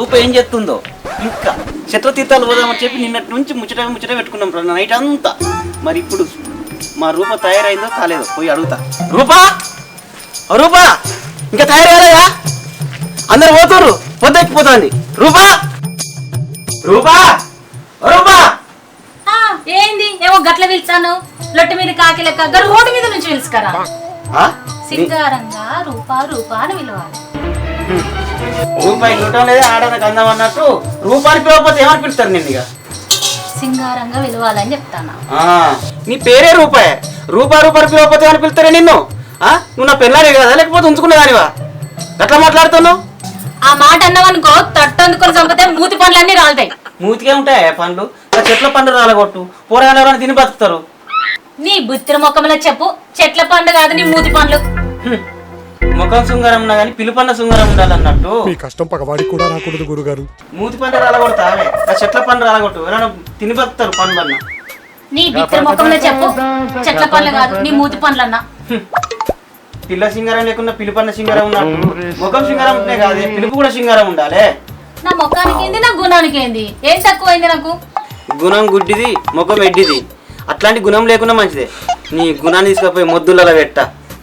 రూప ఏం చేస్తుందో ఇంకా చిత్రతీర్థాలు పోదామని చెప్పి నిన్నటి నుంచి ముచ్చట పెట్టుకున్నాం నైట్ అంతా. మరి ఇప్పుడు మా రూప తయారైందో కాలేదో పోయి అడుగుతా. రూపా రూపా ఇంకా తయారు కాలేదా? అందరు పోతారు, పొద్దెక్కిపోతుంది. రూపా రూపా రూపా ఏంది ఏమో గట్ల పిలిచాను, లొట్టు మీద కాకి లెక్క రోడ్డు మీద నుంచి పిలుచుకరా. సింగారంగా రూపా రూపా అని పిలవాలి. రూపాయి చూడటం లేదా ఆడడానికి అందం అన్నట్టు రూపాయి పిలవకపోతే ఏమని పిలుస్తారు నేను? ఇక సింగారంగా పిలవాలని చెప్తాను. నీ పేరే రూపాయి, రూపాయి పిలవకపోతే ఏమని పిలుస్తారే నిన్ను? నువ్వు నా పిల్లలే కదా లేకపోతే ఉంచుకునేదానివా? అట్లా మాట్లాడుతున్నావు. ఆ మాట అన్నావనుకో తట్టు అందుకొని చంపితే మూతి పండ్లన్నీ రాలుతాయి. మూతికే ఉంటాయి పండ్లు, చెట్ల పండు రాలగొట్టు, కూరగాయలు ఎవరైనా తిని బతుకుతారు. నీ బుత్తిర మొక్కమలో చెప్పు, చెట్ల పండు కాదు నీ మూతి పండ్లు. ముఖం శృంగారం ఉన్నా కానీ పిలుపన్న శృంగారం ఉండాలన్నట్టు. మీ కష్టం పగవాడికి కూడా రాకూడదు గురుగారు. మూతి పండు రాలగొడతా, ఆ చెట్ల పండు రాలగొట్టు, ఎవరైనా తిని బతుకుతారు పండ్లు అన్న. నీ బిత్తిర మొక్కమలో చెప్పు, చెట్ల పండ్లు కాదు నీ మూతి పండ్లు అన్నా. పిల్ల సింగారం లేకుండా పిలుపన్న సింగారం ఉన్నట్టు ముఖం సింగారం ఉంటే కాదు, పిలుపు కూడా సింగారం ఉండాలి. నా ముఖానికి ఏంది, నా గుణానికి ఏంది? ఏం తక్కువైంది నాకు? గుణం గుడ్డిది, ముఖం ఎడ్డిది. అట్లాంటి గుణం లేకుండా మంచిదే. నీ గుణాన్ని తీసుకుపోయి మొద్దులలో పెట్ట.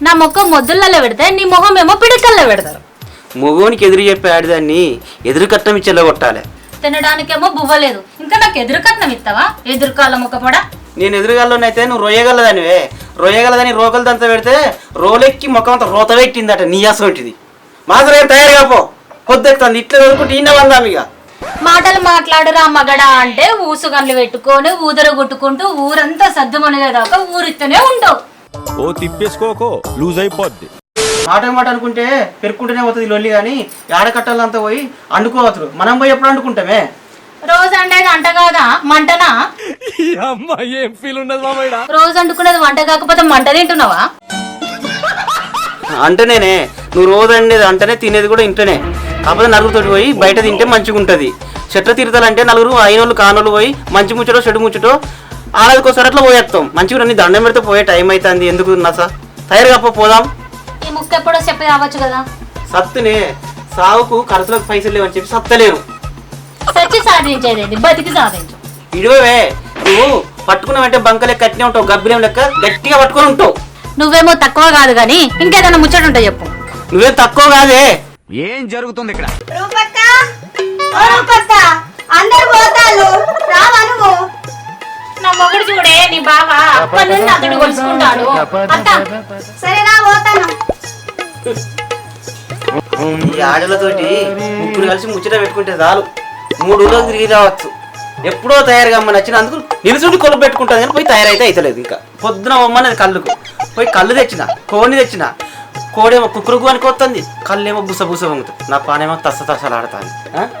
నా ముఖం మొద్దులలో పెడితే నీ ముఖం ఏమో పిడికల్లో పెడతారు. మొగోనికి ఎదురు చెప్పే ఆడిదాన్ని ఎదురు కట్నం ఇచ్చేలా కొట్టాలి. తినడానికేమో బువ్వలేదు, ఇంకా నాకు ఎదురు కట్నం ఇస్తావా? ఎదురుకాల ముఖపడా. నేను ఎదురుగాల్లోనైతే నువ్వు రొయ్యగలదానివే. రొయ్యగలదని రోకలు దంత పెడితే రోలెక్కి ముఖం అంతా రోత పెట్టిందట నీ అసలుంటిది. మాత్రం తయారుగా పో, పొద్దుతుంది. ఇట్లా వదులుకుంటే ఇన్న వందాం. ఇక మాటలు మాట్లాడురా మగడా అంటే ఊసుగన్లు పెట్టుకొని ఊదర కొట్టుకుంటూ ఊరంతా సద్దుమనిగేదాకా ఊరిస్తూనే ఉండవు. ఓ తిప్పేసుకోకో, లూజ్ అయిపోద్ది. మాట అనుకుంటే పెరుక్కుంటూనే పోతుంది లొల్లి. కానీ ఆడకట్టాలంతా పోయి అండుకోవచ్చు. మనం పోయి ఎప్పుడు అండుకుంటామే? రోజు అండేది అంట కాదా మంటనా? ఏం ఫీల్ ఉండదు మామయ్య. రోజు అండుకునేది వంట కాకపోతే మంట తింటున్నావా? అంటేనే నువ్వు రోజు అండేది అంటేనే తినేది కూడా ఇంటనే. కాకపోతే నలుగురితోటి పోయి బయట తింటే మంచిగా ఉంటుంది. చెట్ల తీరుతాలంటే నలుగురు అయినోళ్ళు కానోళ్ళు పోయి మంచి ముచ్చటో చెడు ముచ్చటో ఆడదికోసారి అట్లా పోయేస్తాం. మంచిగా నీ దండం పెడితే పోయే టైం అవుతుంది. ఎందుకు నస? తయారుగా పోదాం. ఈ ముక్క ఎప్పుడో చెప్పి రావచ్చు కదా. సత్తునే సాగుకు ఖర్చులకు పైసలు లేవని చెప్పి సత్తలేరు. సచ్చి సాధించేది బతికి సాధించు. ఇడివే నువ్వు పట్టుకున్నావంటే బంకలే కట్టినే ఉంటావు, గబ్బిలేం లెక్క గట్టిగా పట్టుకొని ఉంటావు. నువ్వేమో తక్కువ కాదు గాని ఇంకేదైనా ముచ్చట ఉంటే చెప్పు. నువ్వేం తక్కువ కాదే. ఏం జరుగుతుంది ఇక్కడ? నా మొగుడు చూడే నీ బావ అప్పటి నుండి అతడు కొలుసుకుంటాడు. సరేనా పోతాను. ఈ ఆడలతోటి ముగ్గురు కలిసి ముచ్చట పెట్టుకుంటే చాలు 3 రోజులు తిరిగి రావచ్చు. ఎప్పుడో తయారుగా అమ్మ నచ్చినందుకు నిలుచుండి కొలుపు పెట్టుకుంటుంది కానీ పోయి తయారైతే అవుతలేదు. ఇంకా పొద్దున అమ్మనేది కళ్ళుకు పోయి కళ్ళు తెచ్చిన, కోడిని తెచ్చిన. కోడేమో కుక్కురుకు అని కొత్తంది, కళ్ళేమో బుస వంగుతుంది, నా పానేమో తసలాడుతుంది.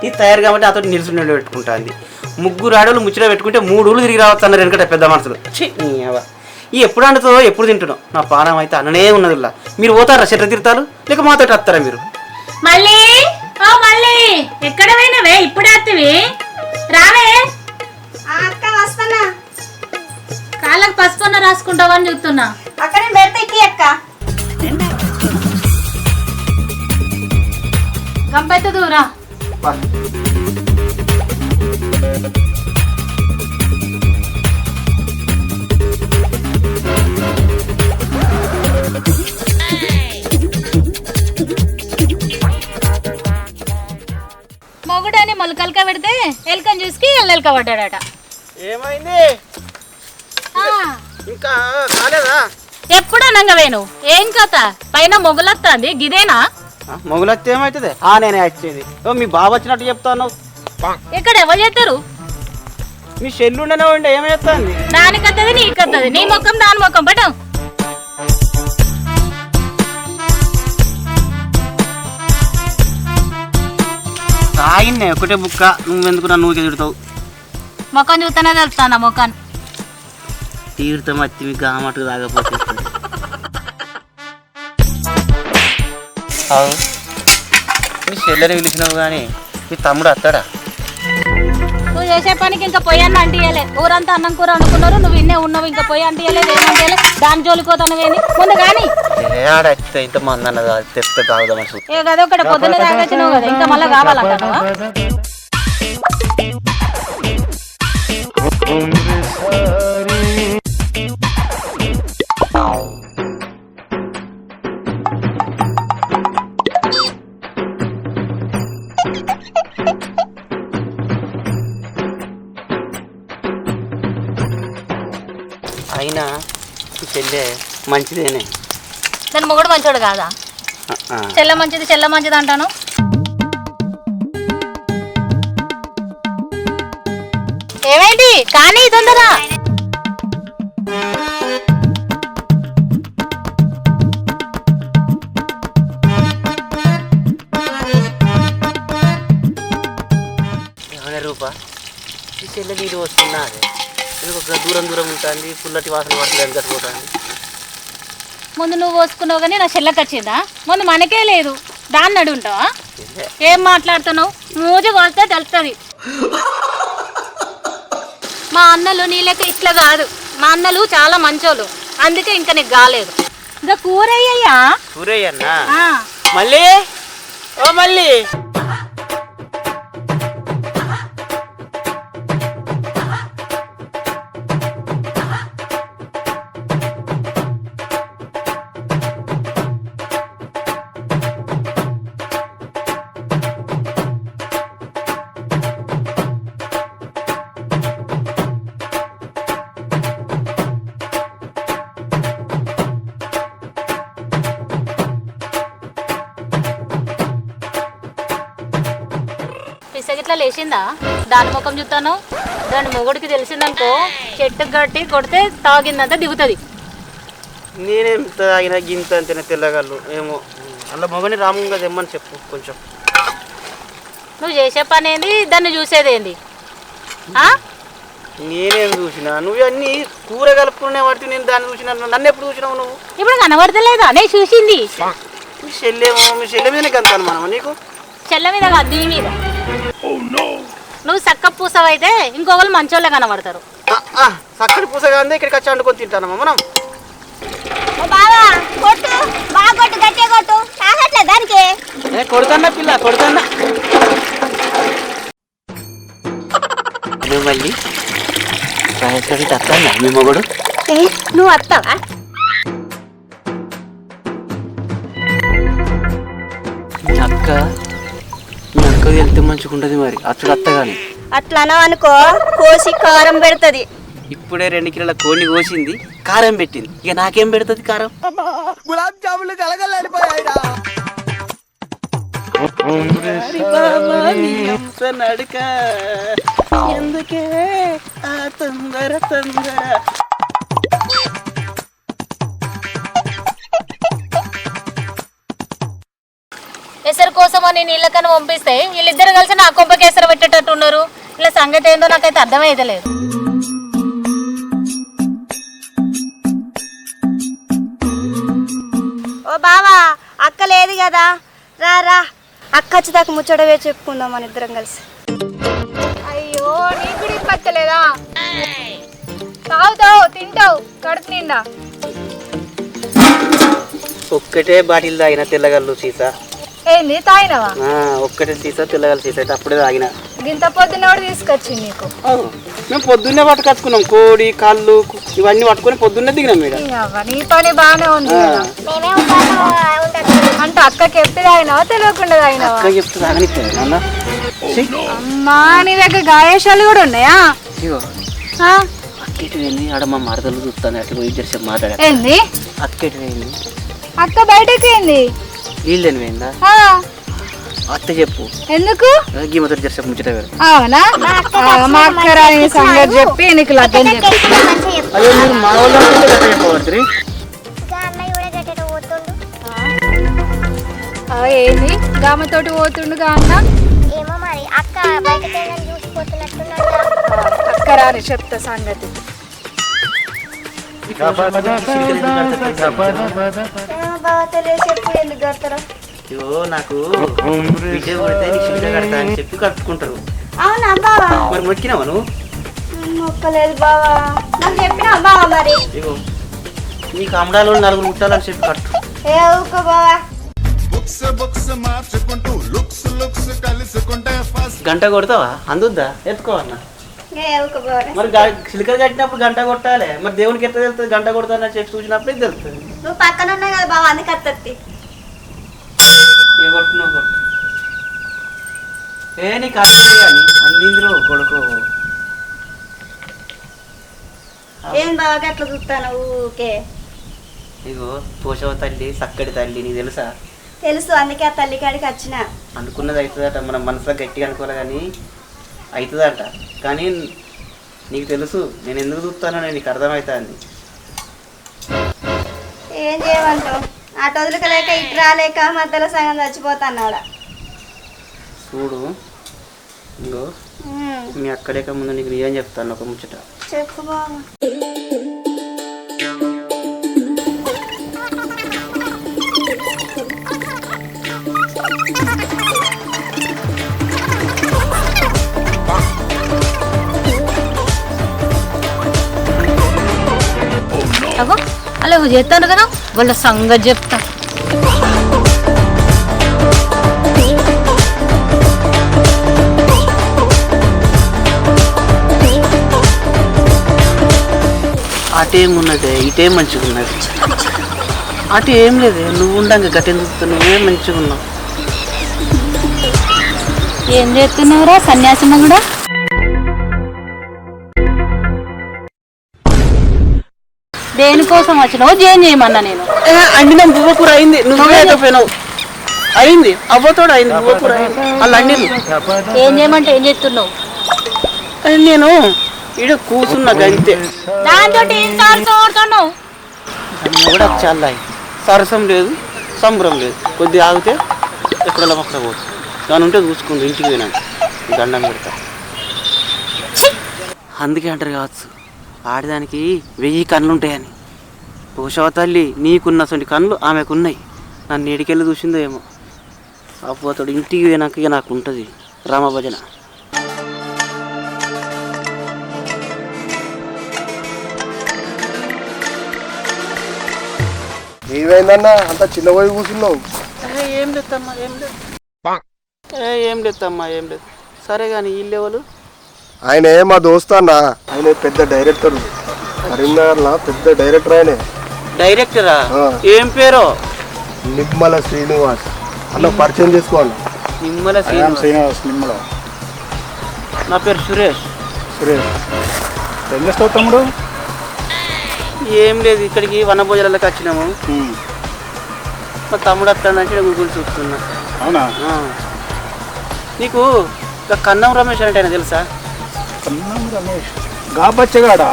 ఇది తయారు కాబట్టి అతడు నిలుచుండి పెట్టుకుంటుంది. ముగ్గురు ఆడవాళ్ళు ముచ్చట పెట్టుకుంటే 3 రోజులు తిరిగి రావచ్చు అన్నారు వెనకట పెద్ద మనుషులు. ఈ ఎప్పుడు అంటుతుందో ఎప్పుడు తింటున్నావు? నా పానం అయితే అన్ననే ఉన్నది. మీరు పోతారా చెట్ల తీర్థాలు లేక మాతో వస్తారా మీరు? మళ్ళీ మళ్ళీ ఎక్కడ పోయినవే? ఇప్పుడే వస్తవి రావే. అక్క వస్తానా. కాళ్ళకు పసుపన్న రాసుకుంటావని చూస్తున్నా. అక్కడ పెడితే ఇక్కి అక్క. గంపైతే దూరా. మొగుడని మొలకలక పెడితే ఎలకని చూసి ఎల్లెలక పడ్డాడట. ఏమైంది? ఇంకా కాలేదా? ఎప్పుడు అనంగవేను ఏం కథ? పైన మొగులొస్తుంది గిదేనా? మొగులొస్తే ఏమవుతుంది? నేనే వచ్చేది. మీ బాబు వచ్చినట్టు చెప్తాను. ఇక్కడ ఎవరు చేస్తారు? మీ చెల్లుండనే ఉండే ఏమి చెప్తాంది? దానికత్తది నీకత్తది, నీ ముఖం దాని ముఖం పట. తాగిన్నే ఒకటే బుక్క, నువ్వెందుకు నన్ను ఎదురుతావు? ముఖం చూస్తేనే తెలుస్తాను నా ముఖాన్ని. తీర్థం వచ్చి మీకు గామటు తాగపోతే మీ చెల్లెని పిలిచినావు కానీ మీ తమ్ముడు వస్తాడా? నువ్వు చేసే పనికి ఇంకా పొయ్యి అన్న అంటియలే. ఊరంతా అన్నం కూర అనుకున్నారు, నువ్వు ఇన్నే ఉన్నావు, ఇంకా పొయ్యి అంటియలేదు, ఏమంటియలే. దాని జోలికోతానవేంది ముందు కానీ ఇంతమంది అన్నది తెస్తే తాగుదాం ఏ కదా ఒకటి పొద్దున్న తాగొచ్చినావు కదా, ఇంకా మళ్ళీ కావాలంటావా? అయినా చెల్లె మంచిదేనే. దాని మొగుడు మంచోడు కాదా? చెల్ల మంచిది అంటాను. ఏమైంది కానీ తొందర ఏమైనా రూపా ఈ చెల్లె నీరు వస్తున్నా అదే ఒక దూరం ఉంటుంది, పుల్లటి వాసన పడుతుంది కట్టుకోవటానికి. ముందు నువ్వు పోసుకున్నావు కానీ నా చెల్లెకి వచ్చిందా? ముందు మనకే లేదు, దాన్ని అడుగుంటావా? ఏం మాట్లాడుతున్నావు? మూజు కొలితే తెలుస్తుంది. మా అన్నలు నీళ్ళకి ఇట్లా కాదు, మా అన్నలు చాలా మంచోళ్ళు, అందుకే ఇంకా నీకు కాలేదు. ఇంకా కూరయ్యా కూరయ్యన్నా మళ్ళీ ఓ మళ్ళీ పిసగిట్లా లేచిందా? దాని ముఖం చూస్తాను, దాని మొగుడికి తెలిసిందనుకో చెట్టు గట్టి కొడితే తాగిందంతా దిగుతుంది. నేనేం తాగిన గింత అంతేనా తెల్లగళ్ళు ఏమో అలా మొగని రాముగా తెమ్మని చెప్పు కొంచెం. నువ్వు చేసే పని ఏంది, దాన్ని చూసేదేంది? నేనేం చూసినా నువ్వు అన్ని కూర కలుపుకునే వాటి నేను దాన్ని చూసినా. నన్ను ఎప్పుడు చూసినావు నువ్వు? ఇప్పుడు కనబడతలేదా? నేను చూసింది. మీ చెల్లెమో మీ చెల్లె మీదనే కలుతాను మనం నీకు. చెల్ల మీద కాదు, నీ మీద. నువ్వు చక్క పూసవైతే ఇంకొకరు మంచోళ్ళే కనబడతారు. చక్కటి పూసగా ఉంది, ఇక్కడికి వచ్చి వండుకొని తింటానమ్మా మనం. బావా కొట్టు, బాగా కొట్టు, గట్టిగా కొట్టు, తాగట్లే దానికి. కొడుతున్నా పిల్ల కొడుతున్నా. నువ్వు మళ్ళీ తత్తా మీ మొగుడు నువ్వు వస్తావా? మీ అక్క వెళ్తే మంచిగుంటది మరి అచ్చుడు అత్త కానీ. అట్లా అనవనుకో కోసి కారం పెడుతుంది. ఇప్పుడే 2 కిలోల కోడిని కోసింది, కారం పెట్టింది, ఇక నాకేం పెడుతుంది కారం? గులాబ్ జాములు నడక ఎందుకే ఆ తొందర ఎసరు కోసమని నీళ్ళకన్నా పంపిస్తే వీళ్ళిద్దరు కలిసి నా కొంపకి ఎసరు పెట్టేటట్టు ఉన్నారు. ఇలా సంగతి ఏందో నాకైతే అర్థమైతలేదు. ఓ బావా అక్క లేదు కదా, రా రా అక్క వచ్చేదాకా ముచ్చటవే చెప్పుకుందాం మన ఇద్దరం కలిసి. అయ్యో నీకు పచ్చలేదా? తాగుతావు, తింటావు కడుపు నిండా. ఒక్కటే బాటిల్ తాగిన తెల్లగల్లు సీసా. ఏంది తాగినవా? ఒక్కటే సీసా తెల్లగల్లు సీసా అయితే అప్పుడే తాగిన. ఇంత పొద్దున్న కూడా తీసుకొచ్చింది నీకు? మేము పొద్దున్నే పట్టుకొచ్చుకున్నాం, కోడి కాళ్ళు ఇవన్నీ పట్టుకొని పొద్దున్నే దిగినాం మేడం. నీ పని బాగానే ఉంది. అంటే అక్కకి ఎప్పుడు తాగినావా తెలియకుండా తాగినావా? చెప్తే తాగనిస్తుంది నాన్న. అమ్మా నీ దగ్గర గాయేశాలు కూడా ఉన్నాయా? అక్కేటి వెళ్ళి ఆడ మా మరదలు చూస్తాను అట్లా పోయి జరిసి మాట్లాడారు. ఏంది అక్కేటి వెళ్ళి అక్క బయటకి ఏంది? వీళ్ళని పోయిందా? అత్త చెప్పు ఎందుకు గీమతో జరిసి ముచ్చట వేరు. అవునా? మా అక్క రాని సంగతి చెప్పి నీకు లగ్గం చెప్పి. అయ్యో మీరు మా వాళ్ళు చెప్పబడుతుంది. ఏంది గామతోటి పోతుండుగా అన్న? ఏమో మరి అక్క బయట చూసిపోతున్నట్టున్నాడు. అక్క రాని చెప్తా సంగతి. చెప్పు ఎందుకు కడతారా? అయ్యో నాకు విజయ్ పడితే నీకు చిన్న కడతా అని చెప్పి కట్టుకుంటారు. అవునా బావా? మరి మొక్కినావా నువ్వు? మొక్కలేదు బావా, నాకు చెప్పినావు బావా మరి? ఇగో నీ కమడాలు నలుగురు ముట్టాలని చెప్పి కట్టు. ఏ ఊకో బావా. గంట కొడతావా? అందుద్దా ఎత్తుకోవన్నా. ఏ ఊకో బావా. మరి చిలికలు కట్టినప్పుడు గంట కొట్టాలి. మరి దేవునికి ఎట్లా తెలుస్తుంది గంట కొడతానని చెప్పి చూసినప్పుడు ఇది తెలుస్తుంది. నువ్వు పక్కన ఉన్నావు కదా బావా, అందుకే అత్తత్తి. ఏ కొట్టు నువ్వు కొట్టు. ఏ నీకు అర్థం కానీ అందిందిరో కొడుకు. ఏం బావా అట్లా చూస్తాను ఊకే? ఇగో పోషవ తల్లి చక్కటి తల్లి, నీకు తెలుసా? తెలుసు, అందుకే ఆ తల్లి కాడికి వచ్చిన. అనుకున్నది అవుతుందట, మన మనసులో గట్టిగా అనుకోలే కానీ అవుతుందట. కానీ నీకు తెలుసు నేను ఎందుకు చూస్తానో నీకు అర్థమవుతుంది. ఏం చేయమంటావు? అటు వదులుకలేక ఇటు రాలేక మధ్యలో సగం చచ్చిపోతాన్నాడ. చూడు ఇంకో మీ అక్కడేక ముందు నీకు నిజం చెప్తాను ఒక ముచ్చట. చెప్పు బావా. అగో అలా చేస్తాను కదా, వాళ్ళ సంగతి చెప్తా. అటేం ఉన్నదే ఇటేం మంచిగా ఉన్నది. అటు ఏం లేదే, నువ్వు ఉండంగా గట్టెందుకు చూస్తావు? నువ్వే మంచిగా ఉన్నావు. ఏం చేస్తున్నావురా సన్యాసమ్మ కూడా? దేనికోసం వచ్చినావు? ఏం చేయమన్నా నేను? అండిన బువ్వ కూర అయింది, నువ్వే పోయినావు. అయింది అవ్వతోడు అయింది, బువ్వ కూర అయింది. వాళ్ళు అండి ఏం చేయమంటే ఏం చేస్తున్నావు? నేను ఈడ కూర్చున్నా గంతే. దాంతో ఏం సాడుతున్నావు? కూడా చాలా సరసం లేదు, సంబరం లేదు. కొద్దిగా ఆగితే ఎక్కడో పక్కన పోతుంది. దాని ఉంటే చూసుకుంది ఇంటికి పోయినాను దండం పెడతా. అందుకే అంటారు కావచ్చు ఆడదానికి 1000 కళ్ళు ఉంటాయని. పోషవ తల్లి నీకున్నటువంటి కళ్ళు ఆమెకున్నాయి. నన్ను ఏడికెళ్ళి చూసిందో ఏమో. అపోతాడు ఇంటికి పోయినాక ఇక నాకు ఉంటుంది రామభజన. ఏమైందన్నా అంత చిన్న పోయి కూర్చున్నావు? ఏం లేదమ్మా, ఏం లేదు. ఏం లేదమ్మా, ఏం లేదు. సరే కానీ ఈ లెవెల్ ఆయన మా దోస్తు అన్న, ఆయన పెద్ద డైరెక్టర్, కరీంనగర్లో పెద్ద డైరెక్టర్. ఆయన డైరెక్టరా? ఏం పేరు? నిమ్మల శ్రీనివాస్ అన్న, పరిచయం చేసుకోండి. నిమ్మల శ్రీనివాస్ నిమ్మల. నా పేరు సురేష్. సురేష్ ఏం చేస్తావు తమ్ముడు? ఏం లేదు, ఇక్కడికి వనభోజనాలకు వచ్చినాము. మా తమ్ముడు వస్తానంటే గూగుల్ చూస్తున్నా. అవునా? నీకు కన్నం రమేష్ అంటే ఆయన తెలుసా? కన్నం రమేష్ గాబచ్చగాడా,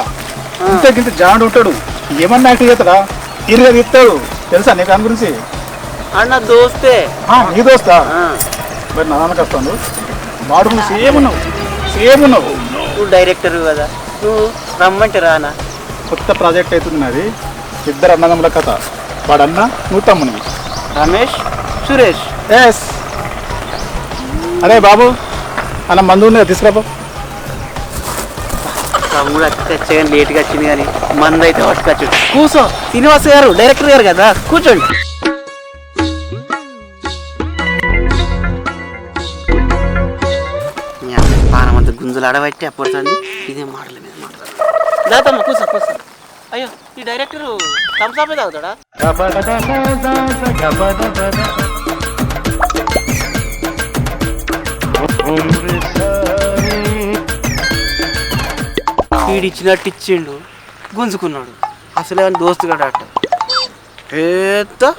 ఇంత జాండు ఉంటాడు. ఏమన్నా యాక్టివ్ చేస్తాడా? ఇరుగా తీస్తాడు. తెలుసా నీకు దాని గురించి? అన్న దోస్తే. నీ దోస్తా? మరి నా దానికి వస్తాను. వాడు సేమ్ ఉన్నావు, సేమ్ ఉన్నావు. నువ్వు డైరెక్టర్ కదా, నువ్వు రమ్మంటే రానా? కొత్త ప్రాజెక్ట్ అవుతున్నది, ఇద్దరు అన్నదమ్ముల కథ. వాడన్న నువ్వు తమ్ముని. రమేష్ సురేష్. ఎస్. అరే బాబు అన్న మందు ఉంది తీసుకురాబో. తమ్ముడు వచ్చి లేట్గా వచ్చింది కానీ మందు అయితే పట్టుకొచ్చాడు. కూర్చో, శ్రీనివాస్ గారు డైరెక్టర్ గారు కదా, కూర్చోండి. పానమంత గుంజులు ఆడబట్టి అప్పడుతుంది. ఇదే మాటల మీద మాట్లాడాలి. దాతమ్మ కూర్చో కూర్చో. అయ్యో ఈ డైరెక్టర్ థమ్సాపే తాగుతాడా? వీడిచ్చినట్టు ఇచ్చిండు, గుంజుకున్నాడు. అసలే అని దోస్తు గడ అట, పెద్ద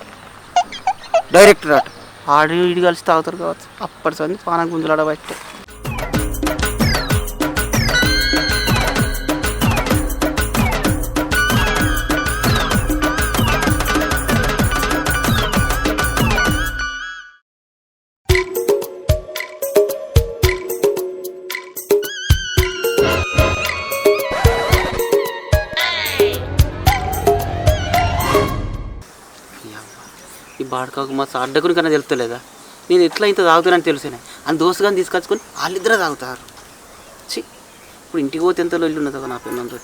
డైరెక్టర్ అట. ఆడు ఇడి కలిసి తాగుతారు కావచ్చు. అప్పటి సంది పానం గుంజులాడబట్టే. ఈ బాడకాకు మా అడ్డకుని కన్నా తెలుస్తలేదా? నేను ఎట్లా ఇంత తాగుతానని తెలిసినా అని దోస్తుగాని తీసుకొచ్చుకొని వాళ్ళిద్దరే తాగుతారు. ఇప్పుడు ఇంటికి పోతే ఎంత లొల్లి ఉన్నదో నా పిల్లలతో.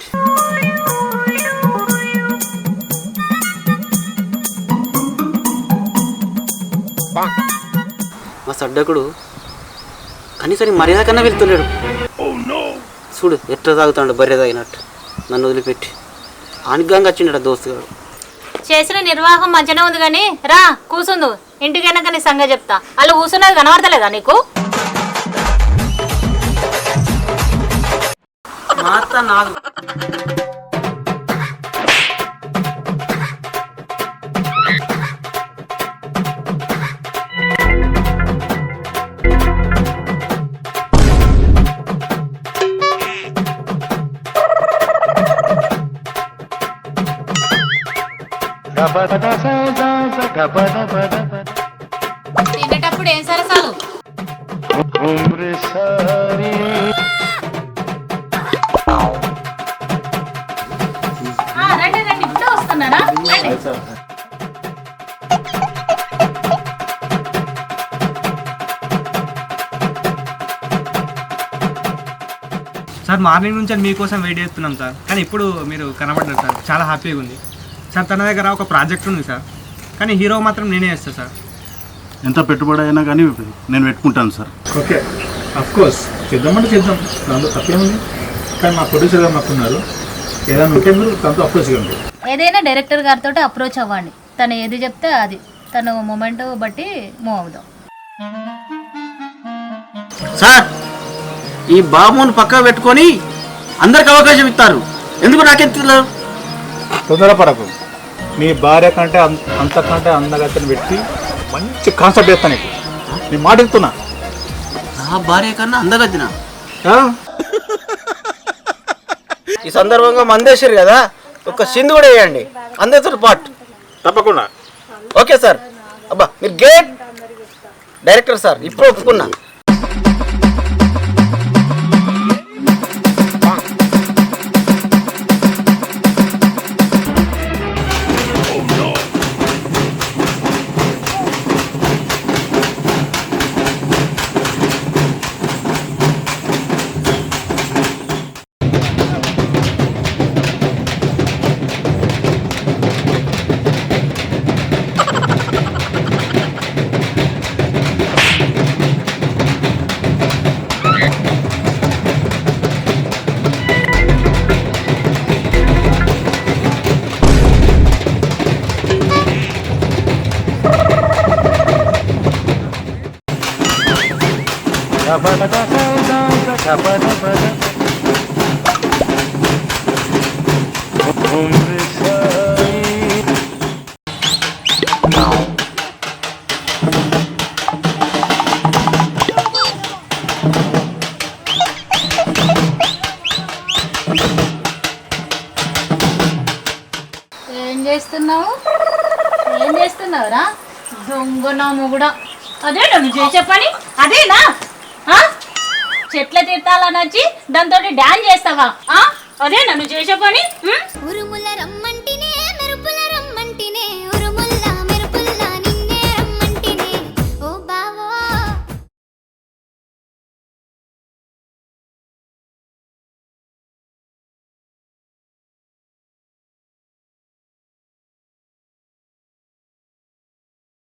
మా సడ్డకుడు కనీసం మర్యాద కన్నా వెళ్తున్నాడు. చూడు ఎట్లా తాగుతాడు బర్రె తాగినట్టు నన్ను వదిలిపెట్టి. ఆనిగ్గాంగా వచ్చిండ దోస్తుగాడు. చేసిన నిర్వాహం మంచిగా ఉంది కానీ రా కూసుందు, ఇంటికైనా కానీ సంగతి చెప్తా. అలా కూసున్నది కనబడతలేదా నీకు? మా అత్త నాదు. తినేటప్పుడు ఏం సరసాలు? రండి రండి, ఇప్పుడే వస్తున్నారా? రండి. సార్ మార్నింగ్ నుంచి మీకోసం వెయిట్ చేస్తున్నాం సార్, కానీ ఇప్పుడు మీరు కనబడ్డారు సార్, చాలా హ్యాపీగా ఉంది సార్. తన దగ్గర ఒక ప్రాజెక్ట్ ఉంది సార్, కానీ హీరో మాత్రం నేనే చేస్తాను సార్. ఎంత పెట్టుబడి అయినా కానీ నేను పెట్టుకుంటాను సార్. ఓకే కోర్స్ చేద్దామంటే చేద్దాం, దాంట్లో తప్పేముంది. కానీ మా ప్రొడ్యూసర్ గారు మాకున్నారు, ఏదైనా ఉంటే మీరు తనతో అప్రోచ్ కండి. ఏదైనా డైరెక్టర్ గారితో అప్రోచ్ అవ్వండి. తను ఏది చెప్తే అది, తను మూమెంట్ బట్టి మూవ్ అవుదాం. సార్ ఈ బాబుని పక్క పెట్టుకొని అందరికి అవకాశం ఇస్తారు, ఎందుకు నాకెత్తున్నారు? తొందరపడకు. నీ భార్య కంటే అంతకంటే అందగత్తని పెట్టి మంచి కాన్సెప్ట్ చేస్తాను నీకు. నీ మాట ఇస్తున్నా. నా భార్య కన్నా అందగద్దిన. ఈ సందర్భంగా మందేశ్వరి కదా, ఒక సింధు కూడా వేయండి అందరితో పాటు. తప్పకుండా. Okay sir. అబ్బా మీరు గ్రేట్ డైరెక్టర్ సార్, ఇప్పుడు ఒప్పుకున్నా. ఏం చేస్తున్నావురా దొంగ నా మొగుడా? అదేనా నువ్వు చేసే పని? అదేనా చెట్ల తీర్థాలని వచ్చి దాంతో డాన్స్ చేస్తావా? అదేనా నువ్వు చేసే పని?